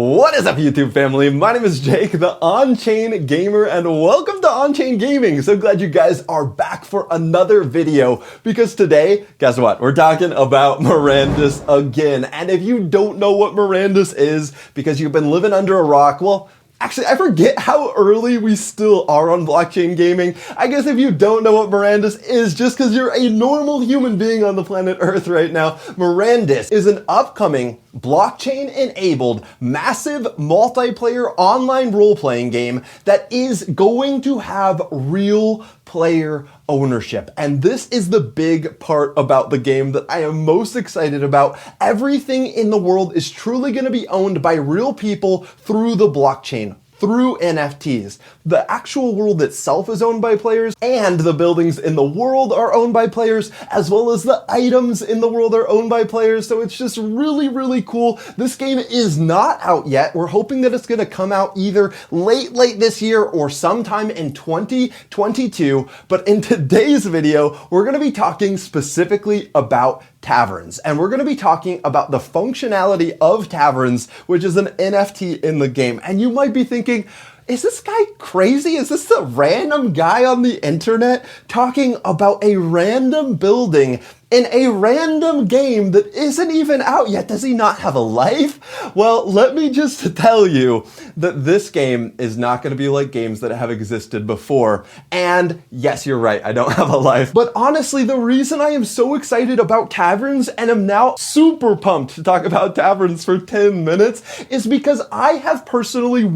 What is up, YouTube family? My name is Jake, the On-Chain Gamer, and welcome to On-Chain Gaming. So glad you guys are back for another video, because today, guess what? We're talking about Mirandus again. And if you don't know what Mirandus is, because you've been living under a rock, well, actually, I forget how early we still are on blockchain gaming. I guess if you don't know what Mirandus is, just because you're a normal human being on the planet Earth right now, Mirandus is an upcoming blockchain-enabled, massive multiplayer online role-playing game that is going to have real player ownership. And this is the big part about the game that I am most excited about. Everything in the world is truly going to be owned by real people through the blockchain, through NFTs. The actual world itself is owned by players, and the buildings in the world are owned by players, as well as the items in the world are owned by players. So it's just really, really cool. This game is not out yet. We're hoping that it's gonna come out either late this year or sometime in 2022. But in today's video, we're gonna be talking specifically about taverns. And we're gonna be talking about the functionality of taverns, which is an NFT in the game. And you might be thinking, is this guy crazy? Is this a random guy on the internet talking about a random building in a random game that isn't even out yet? Does he not have a life? Well, let me just tell you that this game is not going to be like games that have existed before. And yes, you're right, I don't have a life. But honestly, the reason I am so excited about taverns and am now super pumped to talk about taverns for 10 minutes is because I have personally,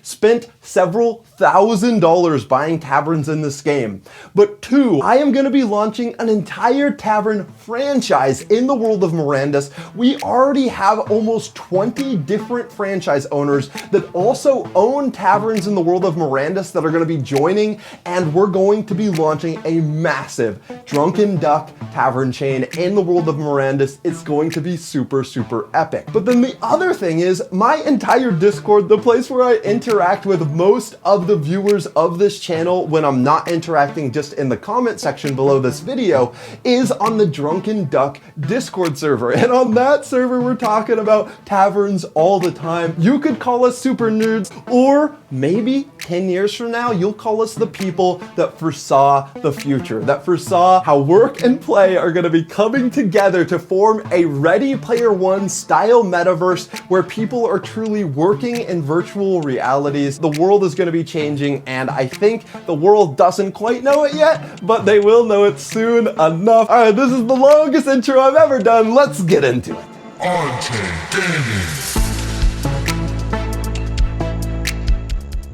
spent several $1,000s buying taverns in this game. But two, I am going to be launching an entire tavern franchise in the world of Mirandus. We already have almost 20 different franchise owners that also own taverns in the world of Mirandus that are going to be joining, and we're going to be launching a massive Drunken Duck tavern chain in the world of Mirandus. It's going to be super, super epic. But then the other thing is my entire Discord, the place where I interact with most of the viewers of this channel when I'm not interacting just in the comment section below this video, is on the Drunken Duck Discord server. And on that server, we're talking about taverns all the time. You could call us super nerds, or maybe 10 years from now, you'll call us the people that foresaw the future, that foresaw how work and play are going to be coming together to form a Ready Player One style metaverse where people are truly working in virtual realities. The world is going to be changing, and I think the world doesn't quite know it yet, but they will know it soon enough. All right, this is the longest intro I've ever done. Let's get into it. On-Chain Gaming.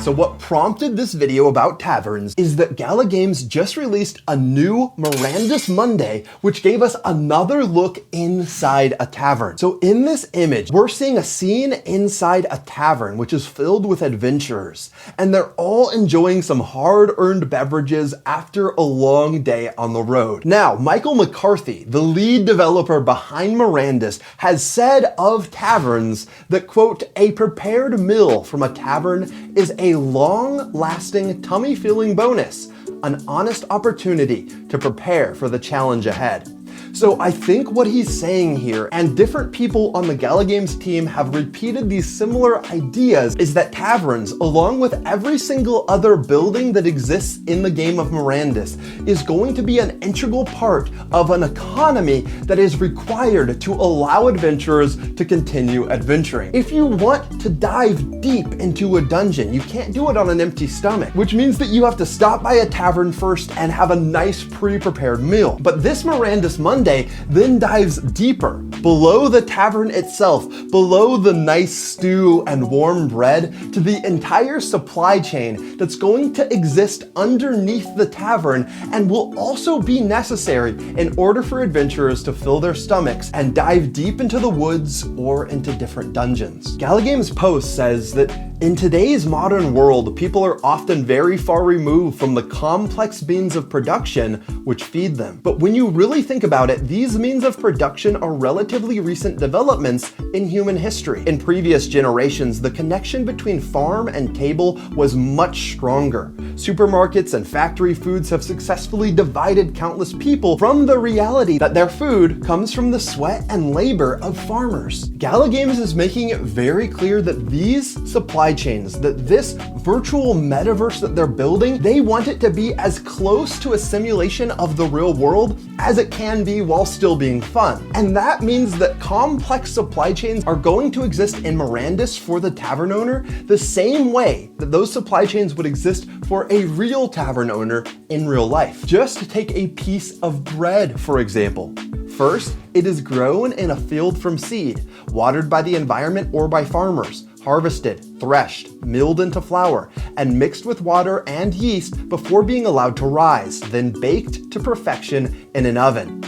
So what prompted this video about taverns is that Gala Games just released a new Mirandus Monday, which gave us another look inside a tavern. So in this image, we're seeing a scene inside a tavern, which is filled with adventurers, and they're all enjoying some hard-earned beverages after a long day on the road. Now, Michael McCarthy, the lead developer behind Mirandus, has said of taverns that, quote, "a prepared meal from a tavern is a long-lasting tummy-filling bonus, an honest opportunity to prepare for the challenge ahead." So I think what he's saying here, and different people on the Gala Games team have repeated these similar ideas, is that taverns, along with every single other building that exists in the game of Mirandus, is going to be an integral part of an economy that is required to allow adventurers to continue adventuring. If you want to dive deep into a dungeon, you can't do it on an empty stomach, which means that you have to stop by a tavern first and have a nice pre-prepared meal. But this Mirandus Monday then dives deeper, below the tavern itself, below the nice stew and warm bread, to the entire supply chain that's going to exist underneath the tavern and will also be necessary in order for adventurers to fill their stomachs and dive deep into the woods or into different dungeons. Gala Games post says that In today's modern world, people are often very far removed from the complex means of production which feed them. But when you really think about it, these means of production are relatively recent developments in human history. In previous generations, the connection between farm and table was much stronger. Supermarkets and factory foods have successfully divided countless people from the reality that their food comes from the sweat and labor of farmers. Gala Games is making it very clear that these supply chains, that this virtual metaverse that they're building, they want it to be as close to a simulation of the real world as it can be while still being fun. And that means that complex supply chains are going to exist in Mirandus for the tavern owner the same way that those supply chains would exist for a real tavern owner in real life. Just take a piece of bread, for example. First, it is grown in a field from seed, watered by the environment or by farmers, harvested, threshed, milled into flour, and mixed with water and yeast before being allowed to rise, then baked to perfection in an oven.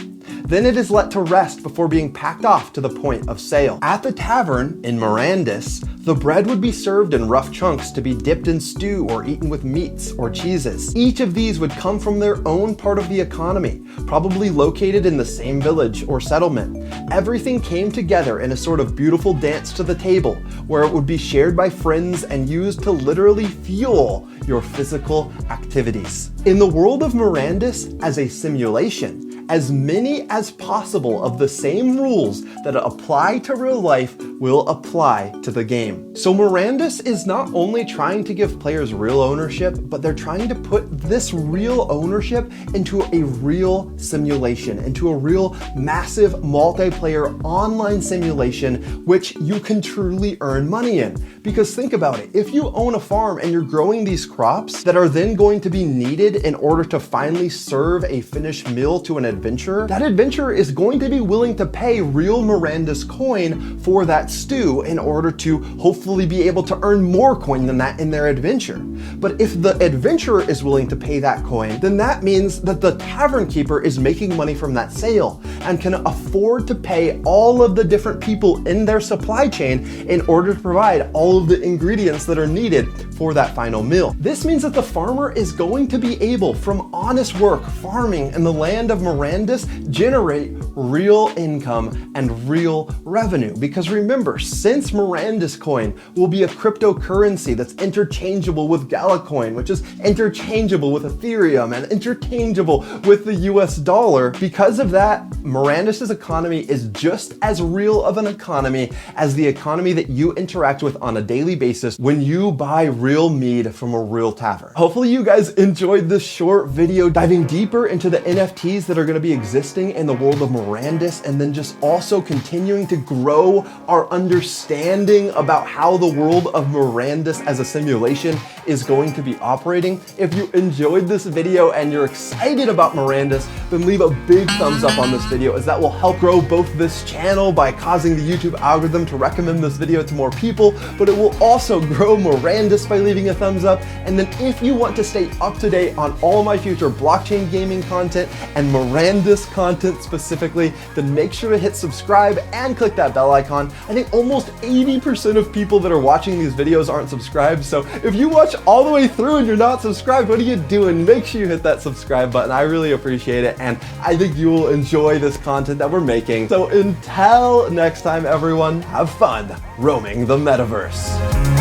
Then it is let to rest before being packed off to the point of sale. At the tavern in Mirandus, the bread would be served in rough chunks to be dipped in stew or eaten with meats or cheeses. Each of these would come from their own part of the economy, probably located in the same village or settlement. Everything came together in a sort of beautiful dance to the table, where it would be shared by friends and used to literally fuel your physical activities. In the world of Mirandus, as a simulation, as many as possible of the same rules that apply to real life will apply to the game. So Mirandus is not only trying to give players real ownership, but they're trying to put this real ownership into a real simulation, into a real massive multiplayer online simulation, which you can truly earn money in. Because think about it, if you own a farm and you're growing these crops that are then going to be needed in order to finally serve a finished meal to an adventurer, that adventurer is going to be willing to pay real Mirandus coin for that stew in order to hopefully be able to earn more coin than that in their adventure. But if the adventurer is willing to pay that coin, then that means that the tavern keeper is making money from that sale and can afford to pay all of the different people in their supply chain in order to provide all of the ingredients that are needed for that final meal. This means that the farmer is going to be able, from honest work, farming in the land of Mirandus, generate real income and real revenue. Because remember, since Mirandus coin will be a cryptocurrency that's interchangeable with Gala coin, which is interchangeable with Ethereum and interchangeable with the US dollar, because of that, Mirandus's economy is just as real of an economy as the economy that you interact with on a daily basis when you buy real mead from a real tavern. Hopefully you guys enjoyed this short video diving deeper into the NFTs that are going to be existing in the world of Mirandus, and then just also continuing to grow our understanding about how the world of Mirandus as a simulation is going to be operating. If you enjoyed this video and you're excited about Mirandus, then leave a big thumbs up on this video, as that will help grow both this channel by causing the YouTube algorithm to recommend this video to more people, but it will also grow Mirandus by leaving a thumbs up. And then if you want to stay up to date on all my future blockchain gaming content and Mirandus content specifically, then make sure to hit subscribe and click that bell icon. I think almost 80% of people that are watching these videos aren't subscribed, so if you watch all the way through and you're not subscribed, what are you doing? Make sure you hit that subscribe button. I really appreciate it, and I think you will enjoy this content that we're making. So until next time, everyone, have fun roaming the metaverse.